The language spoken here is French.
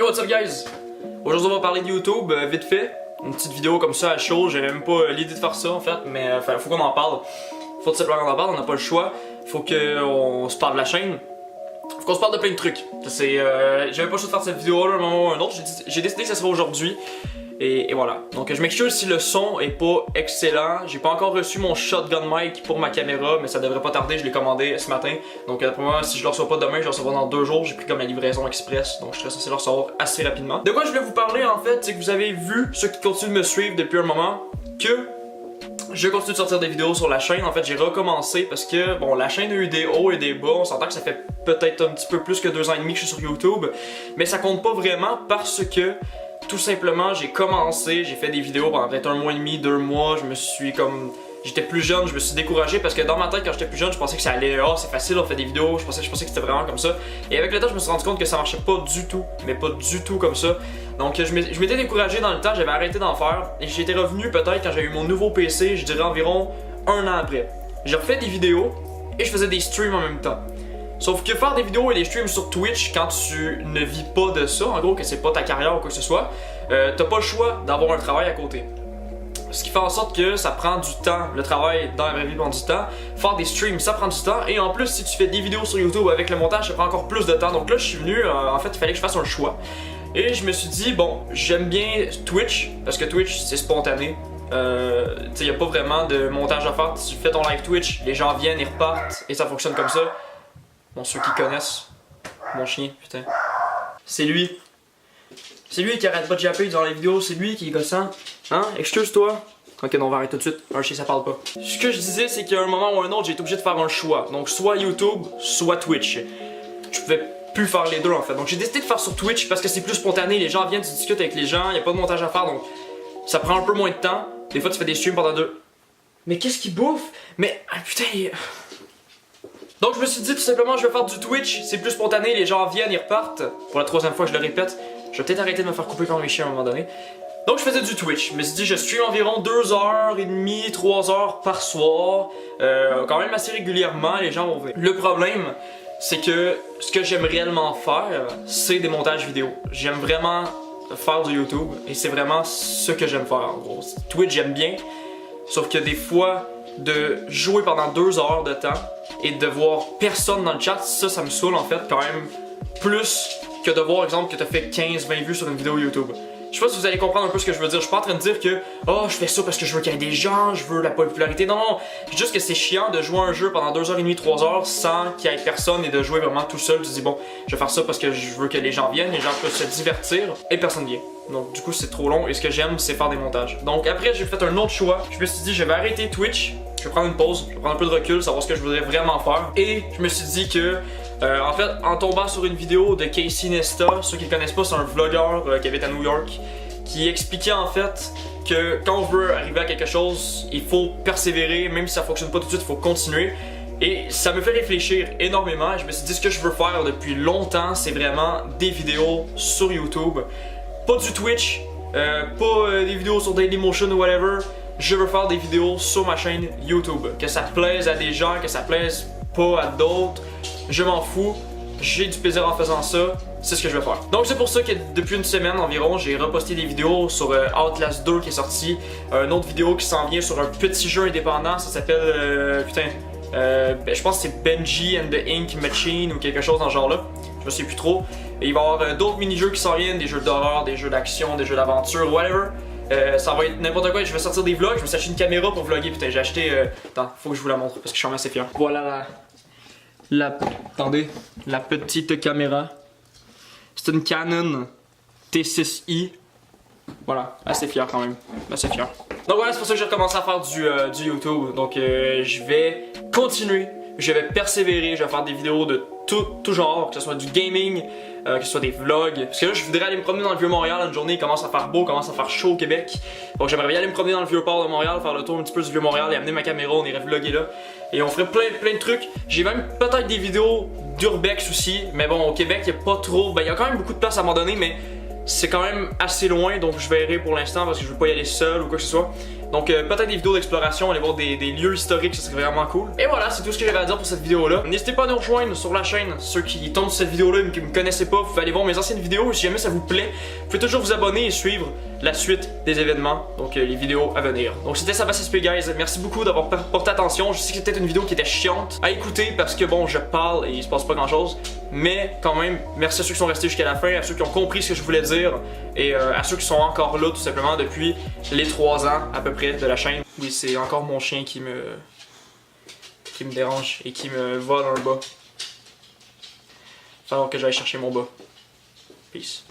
Yo, what's up guys? Aujourd'hui on va parler de YouTube, vite fait. Une petite vidéo comme ça à chaud, j'avais même pas l'idée de faire ça en fait, mais faut qu'on en parle. Faut tout simplement qu'on en parle, on n'a pas le choix. Faut qu'on se parle de la chaîne. Faut qu'on se parle de plein de trucs. J'avais pas le choix de faire cette vidéo là un moment ou un autre, j'ai décidé que ça serait aujourd'hui. Et voilà. Donc je m'excuse si le son est pas excellent. J'ai pas encore reçu mon shotgun mic pour ma caméra, mais ça devrait pas tarder, je l'ai commandé ce matin. Donc d'après moi, si je le reçois pas demain, je le recevrai dans 2 jours. J'ai pris comme la livraison express, donc je serais censé le recevoir assez rapidement. De quoi je voulais vous parler en fait, c'est que vous avez vu, ceux qui continuent de me suivre depuis un moment, que je continue de sortir des vidéos sur la chaîne. En fait, j'ai recommencé parce que, bon, la chaîne a eu des hauts et des bas. On s'entend que ça fait peut-être un petit peu plus que 2 ans et demi que je suis sur YouTube, mais ça compte pas vraiment parce que tout simplement, j'ai commencé, j'ai fait des vidéos pendant peut-être 1 mois et demi, 2 mois, j'étais plus jeune, je me suis découragé parce que dans ma tête quand j'étais plus jeune, je pensais que ça allait, c'est facile, on fait des vidéos, je pensais que c'était vraiment comme ça. Et avec le temps, je me suis rendu compte que ça marchait pas du tout, mais pas du tout comme ça. Donc je m'étais découragé dans le temps, j'avais arrêté d'en faire et j'étais revenu peut-être quand j'ai eu mon nouveau PC, je dirais environ 1 an après. J'ai refait des vidéos et je faisais des streams en même temps. Sauf que faire des vidéos et des streams sur Twitch quand tu ne vis pas de ça, en gros que c'est pas ta carrière ou quoi que ce soit, t'as pas le choix d'avoir un travail à côté. Ce qui fait en sorte que ça prend du temps, le travail dans la vraie vie prend du temps, faire des streams ça prend du temps, et en plus si tu fais des vidéos sur YouTube avec le montage ça prend encore plus de temps. Donc là je suis venu, en fait il fallait que je fasse un choix. Et je me suis dit bon, j'aime bien Twitch, parce que Twitch c'est spontané. Il n'y a pas vraiment de montage à faire, tu fais ton live Twitch, les gens viennent, ils repartent, et ça fonctionne comme ça. Bon, ceux qui connaissent, mon chien, putain. C'est lui. C'est lui qui arrête pas de japper dans les vidéos, c'est lui qui est gossant. Hein? Excuse-toi. Ok, non, on va arrêter tout de suite. Un chien, ça parle pas. Ce que je disais, c'est qu'à un moment ou un autre, j'ai été obligé de faire un choix. Donc, soit YouTube, soit Twitch. Je pouvais plus faire les deux en fait. Donc, j'ai décidé de faire sur Twitch parce que c'est plus spontané. Les gens viennent, tu discutes avec les gens, y a pas de montage à faire, donc ça prend un peu moins de temps. Des fois, tu fais des streams pendant 2. Mais qu'est-ce qu'il bouffe? Mais, ah putain, Donc je me suis dit tout simplement je vais faire du Twitch, c'est plus spontané, les gens viennent, ils repartent. Pour la 3e fois je le répète, je vais peut-être arrêter de me faire couper comme les chiens à un moment donné. Donc je faisais du Twitch, je me suis dit je stream environ 2h30, 3h par soir, quand même assez régulièrement, les gens vont venir. Le problème, c'est que ce que j'aime réellement faire, c'est des montages vidéo. J'aime vraiment faire du YouTube et c'est vraiment ce que j'aime faire en gros. Twitch j'aime bien, sauf que des fois de jouer pendant 2 heures de temps et de voir personne dans le chat, ça me saoule en fait quand même plus que de voir exemple que t'as fait 15-20 vues sur une vidéo YouTube. Je sais pas si vous allez comprendre un peu ce que je veux dire. Je suis pas en train de dire que oh je fais ça parce que je veux qu'il y ait des gens, je veux la popularité. Non, non, juste que c'est chiant de jouer un jeu pendant 2h30, 3h sans qu'il y ait personne et de jouer vraiment tout seul. Tu te dis bon, je vais faire ça parce que je veux que les gens viennent, les gens peuvent se divertir et personne vient. Donc du coup c'est trop long et ce que j'aime c'est faire des montages. Donc après j'ai fait un autre choix. Je me suis dit je vais arrêter Twitch, je vais prendre une pause, je vais prendre un peu de recul, savoir ce que je voudrais vraiment faire. Et je me suis dit que en fait, en tombant sur une vidéo de Casey Neistat, ceux qui le connaissent pas, c'est un vlogueur qui habite à New York, qui expliquait en fait que quand on veut arriver à quelque chose, il faut persévérer, même si ça fonctionne pas tout de suite, il faut continuer. Et ça me fait réfléchir énormément. Je me suis dit ce que je veux faire depuis longtemps, c'est vraiment des vidéos sur YouTube, pas du Twitch, pas des vidéos sur Dailymotion ou whatever. Je veux faire des vidéos sur ma chaîne YouTube, que ça plaise à des gens, que ça plaise pas à d'autres. Je m'en fous, j'ai du plaisir en faisant ça, c'est ce que je vais faire. Donc c'est pour ça que depuis une semaine environ, j'ai reposté des vidéos sur Outlast 2 qui est sorti, une autre vidéo qui s'en vient sur un petit jeu indépendant, ça s'appelle, je pense que c'est Benji and the Ink Machine ou quelque chose dans ce genre là, je me sais plus trop. Et il va y avoir d'autres mini-jeux qui s'en viennent, des jeux d'horreur, des jeux d'action, des jeux d'aventure, whatever. Ça va être n'importe quoi, je vais sortir des vlogs, je me suis acheté une caméra pour vlogger, putain j'ai acheté, attends, faut que je vous la montre parce que je suis assez fier. Voilà attendez, la petite caméra. C'est une Canon T6i. Voilà, assez fier quand même, assez fier. Donc voilà, c'est pour ça que j'ai recommencé à faire du YouTube. Donc je vais continuer, je vais persévérer, je vais faire des vidéos de tout genre, que ce soit du gaming, que ce soit des vlogs. Parce que là, je voudrais aller me promener dans le Vieux-Montréal une journée, il commence à faire beau, il commence à faire chaud au Québec. Donc j'aimerais bien aller me promener dans le Vieux-Port de Montréal, faire le tour un petit peu du Vieux-Montréal et amener ma caméra, on irait vlogger là. Et on ferait plein de trucs. J'ai même peut-être des vidéos d'Urbex aussi, mais bon, au Québec, il n'y a pas trop, il y a quand même beaucoup de place à un moment donné, mais c'est quand même assez loin, donc je verrai pour l'instant parce que je veux pas y aller seul ou quoi que ce soit. Donc peut-être des vidéos d'exploration, aller voir des lieux historiques, ça serait vraiment cool. Et voilà, c'est tout ce que j'avais à dire pour cette vidéo-là. N'hésitez pas à nous rejoindre sur la chaîne. Ceux qui tombent sur cette vidéo-là et qui me connaissaient pas, vous pouvez aller voir mes anciennes vidéos. Si jamais ça vous plaît, vous pouvez toujours vous abonner et suivre la suite des événements, donc les vidéos à venir. Donc c'était SavaSP guys, merci beaucoup d'avoir porté attention. Je sais que c'était une vidéo qui était chiante à écouter parce que bon, je parle et il se passe pas grand-chose. Mais quand même, merci à ceux qui sont restés jusqu'à la fin, à ceux qui ont compris ce que je voulais dire et à ceux qui sont encore là tout simplement depuis les 3 ans à peu près de la chaîne. Oui, c'est encore mon chien qui me dérange et qui me vole un bas. Il va falloir que j'aille chercher mon bas. Peace.